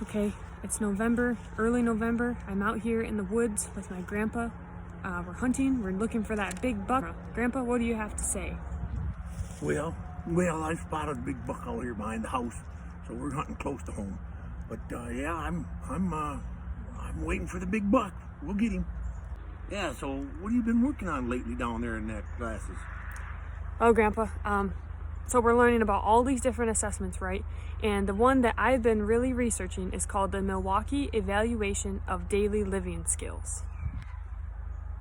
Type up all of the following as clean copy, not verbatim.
Okay, it's November, early November. I'm out here in the woods with my grandpa. We're hunting, we're looking for that big buck. Grandpa, what do you have to say? Well, I spotted a big buck out here behind the house, so we're hunting close to home. But yeah, I'm waiting for the big buck. We'll get him. Yeah, so what have you been working on lately down there in that classes? Oh, Grandpa, so we're learning about all these different assessments, right? And the one that I've been really researching is called the Milwaukee Evaluation of Daily Living Skills.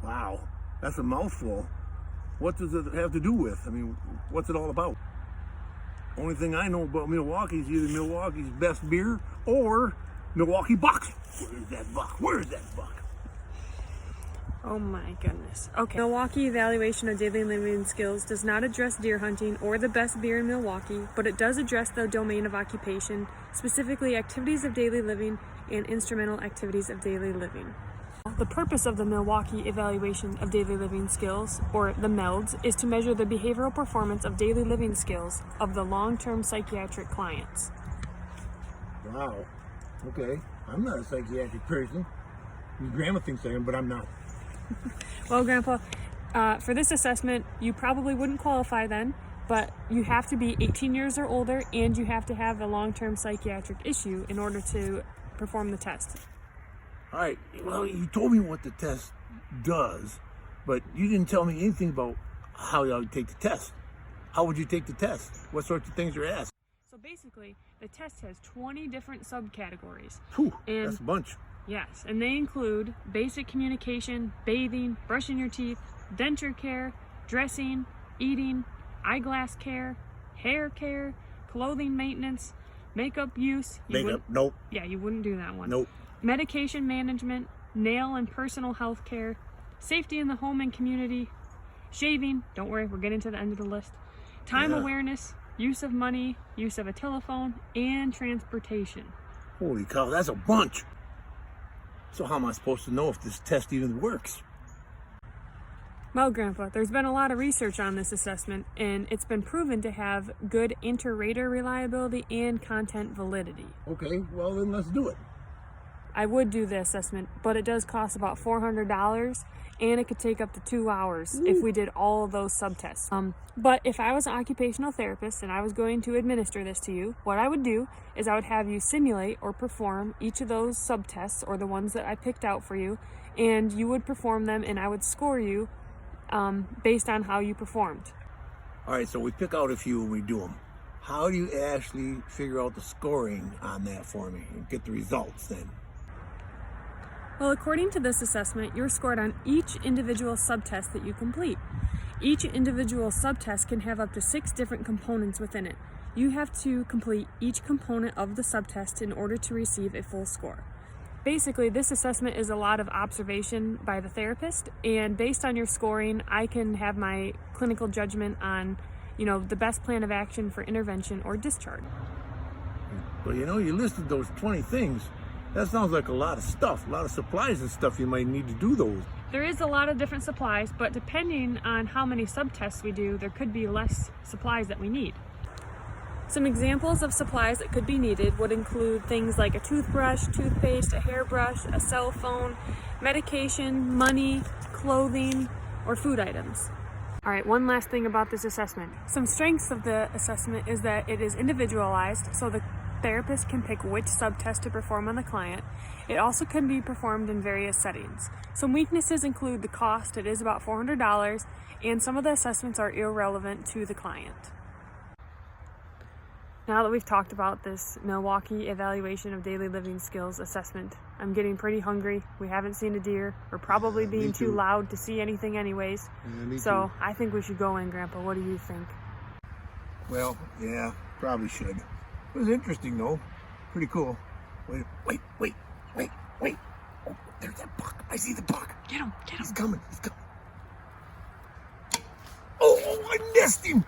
Wow, that's a mouthful. What does it have to do with? I mean, what's it all about? Only thing I know about Milwaukee is either Milwaukee's best beer or Milwaukee Bucks. Where's that buck? Where's that buck? Oh my goodness. Okay. Milwaukee Evaluation of Daily Living Skills does not address deer hunting or the best beer in Milwaukee, but it does address the domain of occupation, specifically activities of daily living and instrumental activities of daily living. The purpose of the Milwaukee Evaluation of Daily Living Skills, or the MELDS, is to measure the behavioral performance of daily living skills of the long-term psychiatric clients. Wow. Okay. I'm not a psychiatric person. Your grandma thinks I am, but I'm not. Well, Grandpa, for this assessment, you probably wouldn't qualify then, but you have to be 18 years or older and you have to have a long-term psychiatric issue in order to perform the test. All right, well, you told me what the test does, but you didn't tell me anything about how you would take the test. How would you take the test? What sorts of things are asked? So basically, the test has 20 different subcategories. Whew, that's a bunch. Yes, and they include basic communication, bathing, brushing your teeth, denture care, dressing, eating, eyeglass care, hair care, clothing maintenance, makeup use. Makeup, nope. Yeah, you wouldn't do that one. Nope. Medication management, nail and personal health care, safety in the home and community, shaving, don't worry, we're getting to the end of the list, time awareness, use of money, use of a telephone, and transportation. Holy cow, that's a bunch. So how am I supposed to know if this test even works? Well, Grandpa, there's been a lot of research on this assessment, and it's been proven to have good inter-rater reliability and content validity. Okay, well then let's do it. I would do the assessment, but it does cost about $400, and it could take up to 2 hours if we did all of those subtests. But if I was an occupational therapist and I was going to administer this to you, what I would do is I would have you simulate or perform each of those subtests, or the ones that I picked out for you, and you would perform them, and I would score you based on how you performed. All right, so we pick out a few and we do them. How do you actually figure out the scoring on that for me and get the results then? Well, according to this assessment, you're scored on each individual subtest that you complete. Each individual subtest can have up to 6 different components within it. You have to complete each component of the subtest in order to receive a full score. Basically, this assessment is a lot of observation by the therapist, and based on your scoring, I can have my clinical judgment on, the best plan of action for intervention or discharge. Well, you listed those 20 things. That sounds like a lot of stuff, a lot of supplies and stuff you might need to do those. There is a lot of different supplies, but depending on how many subtests we do, there could be less supplies that we need. Some examples of supplies that could be needed would include things like a toothbrush, toothpaste, a hairbrush, a cell phone, medication, money, clothing, or food items. All right, one last thing about this assessment. Some strengths of the assessment is that it is individualized, so the therapist can pick which subtest to perform on the client. It also can be performed in various settings. Some weaknesses include the cost. It is about $400, and some of the assessments are irrelevant to the client. Now that we've talked about this Milwaukee Evaluation of Daily Living Skills assessment, I'm getting pretty hungry. We haven't seen a deer. We're probably being too loud to see anything anyways. So I think we should go in, Grandpa. What do you think? Well, yeah, probably should. It was interesting though. Pretty cool. Wait. Oh, there's that buck. I see the buck. Get him. He's coming. Oh, I missed him.